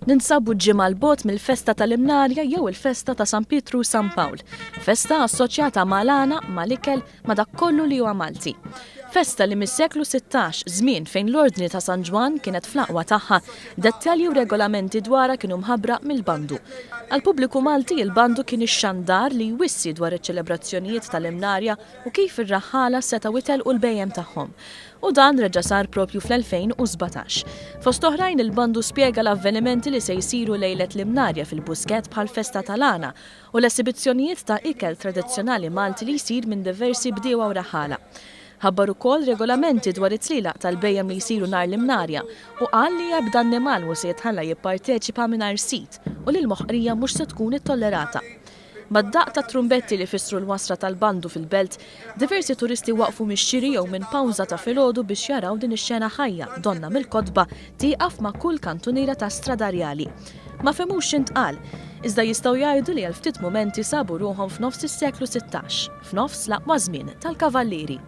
Ninsabu ġimgħa l-bogħod mill-festa tal-Imnarja jew il-festa ta' San Pietru San Pawl, festa assoċjata mal-għana, mal-ikel, ma' dak kollu li huwa Malti. Festa li mis-seklu 16, żmien fejn l-Ordni ta' San Ġwan kienet fl-aqwa tagħha, dettalji u regolamenti dwarha kienu mħabbra mill-bandu. Għal-pubbliku Malti il-bandu kien ix-xandar li jwissi dwar iċ-ċelebrazzjonijiet tal-Imnarja u kif ir-raħħala setgħu itelqu l-bejjem tagħhom. U dan reġa' sar propju fl-2017. Fost oħrajn il-bandu spjega l-avvenimenti li se jsiru lejlet l-Imnarja fil-Busket bħal festa tal-għana u l-esibizzjonijiet ta' ikel tradizzjonali Malti li jsir minn diversi bdiewa u raħħala. Ħabbar ukoll regolamenti dwar it-tlilaq tal-bejjem li jsiru nhar l-Imnarja u qal li ebda annimal mhux se jitħalla jipparteċipa mingħajr sit u li l-moħqrija mhux se tkun ittollerata. Mad-daqq ta' trumbetti li fissru l-wasra tal-bandu fil-belt, diversi turisti waqfu mix-xiri jew minn pawża ta' filgħodu biex jaraw din ix-xena ħajja donna mill-kotba tieqaf ma' kull kantuniera ta' stradarjali. Ma femux x'intqal, iżda jistgħu jgħidu li għal ftit mumenti sabu ruħhom f'nofs is-seklu 16, f'nofs l-aqwa żmien tal-kavallieri.